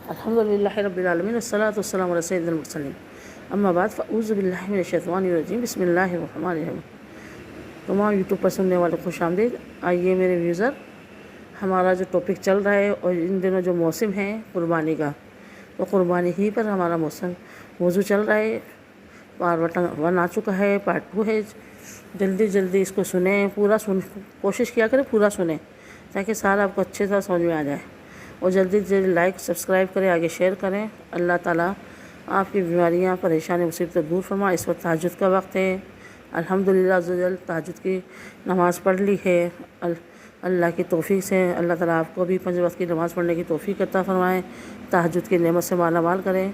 الحمدللہ رب العالمین والصلاۃ والسلام علی سید المرسلین اما بعد فاعوذ باللہ من الشیطان الرجیم بسم اللہ الرحمن الرحیم۔ تمام یوٹیوب پر سننے والے خوش آمدید۔ آئیے میرے ویوزر، ہمارا جو ٹاپک چل رہا ہے اور ان دنوں جو موسم ہے قربانی کا، تو قربانی ہی پر ہمارا موضوع چل رہا ہے۔ پارٹ 1 آ چکا ہے، پارٹ 2 ہے۔ جلدی جلدی اس کو سنیں، کوشش کیا کریں پورا سنیں تاکہ سارا آپ کو اچھے سے سمجھ میں آ جائے، اور جلدی جلدی لائک سبسکرائب کریں، آگے شیئر کریں۔ اللہ تعالیٰ آپ کی بیماریاں پریشانی مصیبتیں دور فرمائے۔ اس وقت تہجد کا وقت ہے، الحمدللہ عزوجل تہجد کی نماز پڑھ لی ہے۔ اللہ کی توفیق سے اللہ تعالیٰ آپ کو بھی 5 وقت کی نماز پڑھنے کی توفیق عطا فرمائے، تہجد کی نعمت سے مالا مال کریں،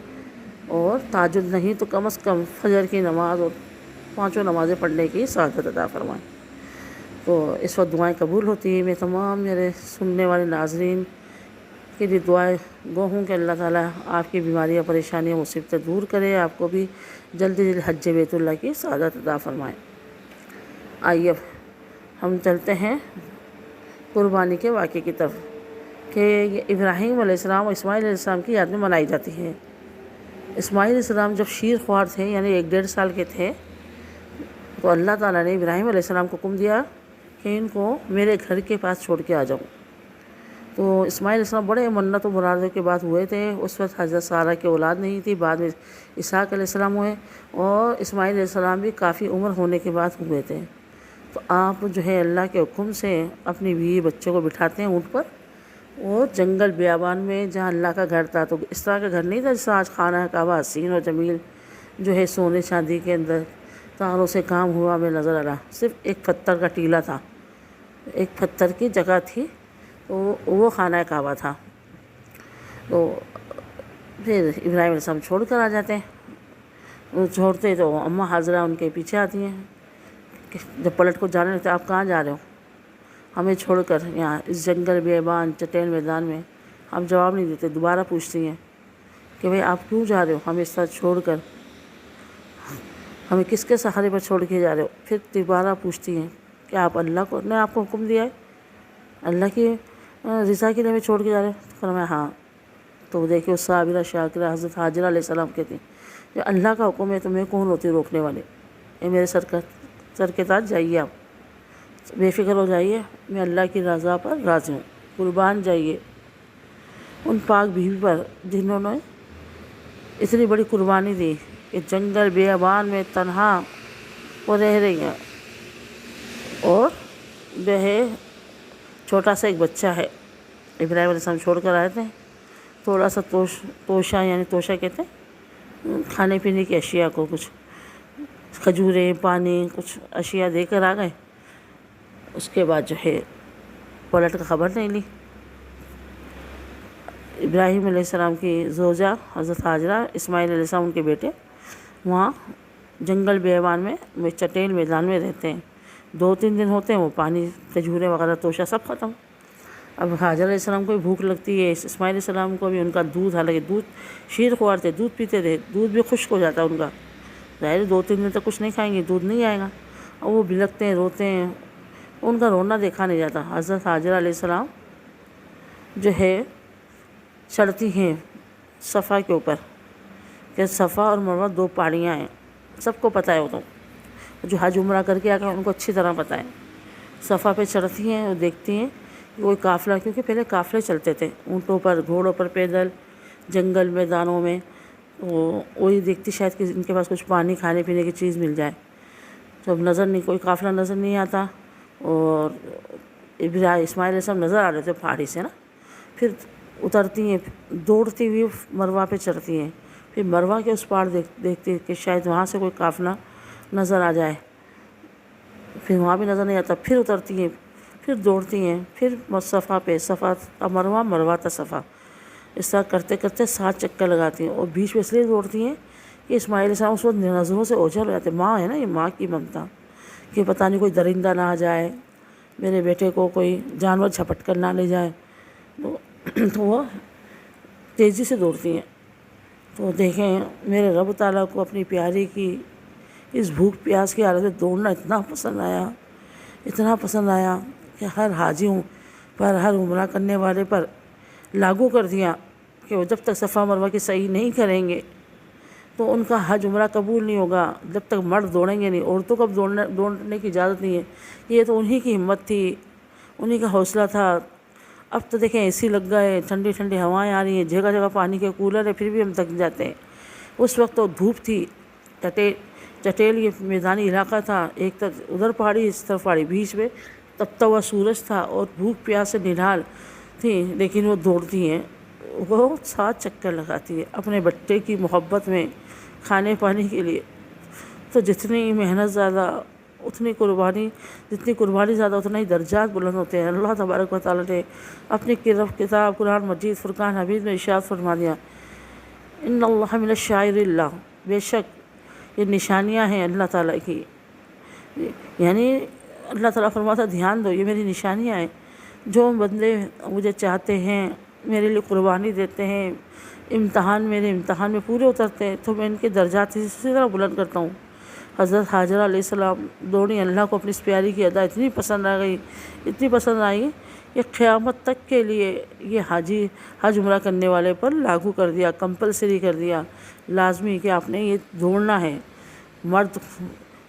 اور تہجد نہیں تو کم از کم فجر کی نماز اور 5 نمازیں پڑھنے کی سعادت عطا فرمائیں۔ تو اس وقت دعائیں قبول ہوتی ہیں۔ میں تمام میرے سننے والے ناظرین کے لیے دعائیں گو ہوں کہ اللہ تعالیٰ آپ کی بیماریاں پریشانیاں مصیبتیں دور کرے، آپ کو بھی جلدی جلدی حج بیت اللہ کی سعادت عطا فرمائیں۔ آئیے اب ہم چلتے ہیں قربانی کے واقعے کی طرف، کہ یہ ابراہیم علیہ السلام اور اسماعیل علیہ السلام کی یاد میں منائی جاتی ہے۔ اسماعیل علیہ السلام جب شیر خوار تھے، یعنی 1-1.5 سال کے تھے، تو اللہ تعالیٰ نے ابراہیم علیہ السلام کو حکم دیا کہ ان کو میرے گھر کے پاس چھوڑ کے آ جاؤ۔ تو اسماعیل علیہ السلام بڑے منت و مرادوں کے بعد ہوئے تھے۔ اس وقت حضرت سارہ کی اولاد نہیں تھی، بعد میں اسحاق علیہ السلام ہوئے، اور اسماعیل علیہ السلام بھی کافی عمر ہونے کے بعد ہوئے تھے۔ تو آپ جو ہے اللہ کے حکم سے اپنی بیوی بچوں کو بٹھاتے ہیں اونٹ پر، اور جنگل بیابان میں جہاں اللہ کا گھر تھا، تو اس طرح کا گھر نہیں تھا جیسا آج خانہ کعبہ حسین اور جمیل جو ہے سونے چاندی کے اندر تاروں سے کام ہوا میں نظر آ رہا، صرف ایک پتھر کا ٹیلا تھا، ایک پتھر کی جگہ تھی، تو وہ خانہ کعبہ تھا۔ تو پھر ابراہیم علیہ السلام چھوڑ کر آ جاتے ہیں۔ وہ چھوڑتے تو اماں حاضرہ ان کے پیچھے آتی ہیں کہ جب پلٹ کو جانے لگتے، آپ کہاں جا رہے ہو ہمیں چھوڑ کر یہاں اس جنگل بیابان چٹیل میدان میں؟ آپ جواب نہیں دیتے، دوبارہ پوچھتی ہیں کہ بھئی آپ کیوں جا رہے ہو ہمیں اس طرح چھوڑ کر، ہمیں کس کے سہارے پر چھوڑ کے جا رہے ہو؟ پھر دوبارہ پوچھتی ہیں کہ آپ اللہ نے آپ کو حکم دیا ہے، اللہ کی رضا کے لیے ہمیں چھوڑ کے جا رہے ہیں؟ تو فرمایا ہاں۔ تو دیکھیں اس صابرہ شاکرہ حضرت حاجرہ علیہ السلام کہتی ہیں کہ اللہ کا حکم ہے تو میں کون ہوتی روکنے والے؟ اے میرے سر کے تاج، جائیے، آپ بے فکر ہو جائیے، میں اللہ کی رضا پر راضی ہوں، قربان جائیے ان پاک بیوی پر جنہوں نے اتنی بڑی قربانی دی کہ جنگل بیابان میں تنہا وہ رہ رہی ہیں، اور جو ہے چھوٹا سا ایک بچہ ہے۔ ابراہیم علیہ السلام چھوڑ کر آئے تھے، تھوڑا سا توشہ، یعنی توشہ کہتے ہیں کھانے پینے کی اشیاء کو، کچھ کھجوریں، پانی، کچھ اشیاء دے کر آ گئے۔ اس کے بعد جو ہے پلٹ کا خبر نہیں لی۔ ابراہیم علیہ السلام کی زوجہ حضرت حاجرہ، اسماعیل علیہ السلام ان کے بیٹے وہاں جنگل بیابان میں چٹیل میدان میں رہتے ہیں۔ 2-3 دن ہوتے ہیں، وہ پانی، کھجوریں وغیرہ، توشہ سب ختم۔ اب حاجر علیہ السلام کو بھی بھوک لگتی ہے، اسماعیل علیہ السلام کو بھی۔ ان کا دودھ، حالانکہ دودھ شیر خوار تھے، دودھ پیتے تھے، دودھ بھی خشک ہو جاتا ہے ان کا، ظاہر 2-3 دن تک کچھ نہیں کھائیں گے، دودھ نہیں آئے گا، اور وہ بلکتے ہیں، روتے ہیں، ان کا رونا دیکھا نہیں جاتا۔ حضرت حاجر علیہ السلام جو ہے چڑھتی ہیں صفا کے اوپر، کہ صفا اور مروہ 2 پہاڑیاں ہیں، سب کو پتہ ہے، وہ تو جو حج عمرہ کر کے آ گئے ان کو اچھی طرح پتہ ہے۔ صفا پہ چڑھتی ہیں اور دیکھتی ہیں کہ کوئی قافلہ، کیونکہ پہلے قافلے چلتے تھے اونٹوں پر، گھوڑوں پر، پیدل جنگل میدانوں میں، وہی دیکھتی شاید کہ ان کے پاس کچھ پانی، کھانے پینے کی چیز مل جائے۔ جب نظر نہیں، کوئی قافلہ نظر نہیں آتا، اور اسماعیل علیہ السلام نظر آ رہے تھے پہاڑی سے نا، پھر اترتی ہیں، دوڑتی ہوئی مروہ پہ چڑھتی ہیں، پھر مروہ کے اس پار دیکھتی کہ شاید وہاں سے کوئی قافلہ نظر آ جائے، پھر وہاں بھی نظر نہیں آتا، پھر اترتی ہیں، پھر دوڑتی ہیں، پھر صفا پہ، صفا مروہ، مروہ تا صفا، اس طرح کرتے کرتے 7 چکر لگاتی ہیں، اور بیچ میں اس لیے دوڑتی ہیں کہ اسماعیل علیہ السلام اس وقت نظروں سے اوجھل ہو جاتے۔ ماں ہے نا، یہ ماں کی ممتا، کہ پتہ نہیں کوئی درندہ نہ آ جائے، میرے بیٹے کو کوئی جانور جھپٹ کر نہ لے جائے، تو وہ تیزی سے دوڑتی ہیں۔ تو دیکھیں میرے رب تعالیٰ کو اپنی پیاری کی اس بھوک پیاس کی حالت میں دوڑنا اتنا پسند آیا، اتنا پسند آیا کہ ہر حاجیوں پر، ہر عمرہ کرنے والے پر لاگو کر دیا کہ وہ جب تک صفا مروہ کی صحیح نہیں کریں گے تو ان کا حج عمرہ قبول نہیں ہوگا، جب تک مرد دوڑیں گے نہیں، عورتوں کو اب دوڑنے کی اجازت نہیں ہے۔ یہ تو انہی کی ہمت تھی، انہی کا حوصلہ تھا۔ اب تو دیکھیں اے سی لگ گئے، ٹھنڈی ٹھنڈی ہوائیں آ رہی ہیں، جگہ جگہ پانی کے کولر ہے، پھر بھی ہم تک جاتے ہیں۔ اس وقت تو دھوپ تھی، چٹیل یہ میدانی علاقہ تھا، ایک طرف ادھر پہاڑی اس طرف پہاڑی، بیچ میں تپتا ہوا سورج تھا اور بھوک پیاس سے نڈھال تھی، لیکن وہ دوڑتی ہیں، وہ 7 چکر لگاتی ہے اپنے بچے کی محبت میں، کھانے پانے کے لیے۔ تو جتنی محنت زیادہ اتنی قربانی، جتنی قربانی زیادہ اتنا ہی درجات بلند ہوتے ہیں۔ اللہ تبارک و تعالیٰ نے اپنی کتاب قرآن مجید فرقان حمید میں ارشاد فرما دیا، ان اللہ من الشعائر اللہ، بے شک یہ نشانیاں ہیں اللہ تعالیٰ کی، یعنی اللہ تعالیٰ فرماتا دھیان دو، یہ میری نشانیاں ہیں۔ جو بندے مجھے چاہتے ہیں، میرے لیے قربانی دیتے ہیں، میرے امتحان میں پورے اترتے ہیں، تو میں ان کے درجات اسی طرح بلند کرتا ہوں۔ حضرت حاجرہ علیہ السلام دوڑی، اللہ کو اپنی اس پیاری کی ادا اتنی پسند آ گئی، اتنی پسند آئی کہ قیامت تک کے لیے یہ حج عمرہ کرنے والے پر لاگو کر دیا، کمپلسری کر دیا، لازمی کہ آپ نے یہ دوڑنا ہے۔ مرد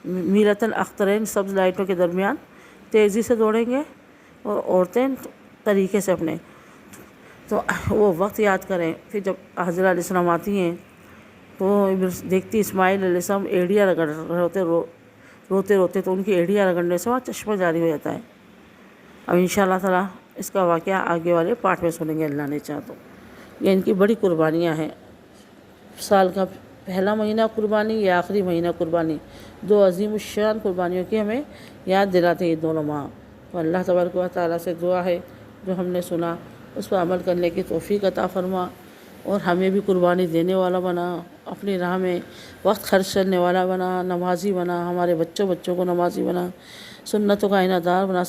میلۃ الاخترین سبز لائٹوں کے درمیان تیزی سے دوڑیں گے اور عورتیں طریقے سے اپنے۔ تو وہ وقت یاد کریں، پھر جب حاجرہ علیہ السلام آتی ہیں تو دیکھتی اسماعیل علیہ السلام ایڑیاں رگڑ رہے ہوتے، روتے روتے، تو ان کی ایڑیاں رگڑنے سے وہاں چشمہ جاری ہو جاتا ہے۔ اب انشاءاللہ تعالیٰ اس کا واقعہ آگے والے پارٹ میں سنیں گے اللہ نے چاہا تو۔ یہ ان کی بڑی قربانیاں ہیں، سال کا پہلا مہینہ قربانی یا آخری مہینہ قربانی، 2 عظیم الشان قربانیوں کی ہمیں یاد دلاتے ہیں یہ دونوں ماہ۔ تو اللہ تبارک و تعالیٰ سے دعا ہے جو ہم نے سنا اس پر عمل کرنے کی توفیق عطا فرما، اور ہمیں بھی قربانی دینے والا بنا، اپنی راہ میں وقت خرچ کرنے والا بنا، نمازی بنا، ہمارے بچوں کو نمازی بنا، سنتوں کا عنایت دار بنا۔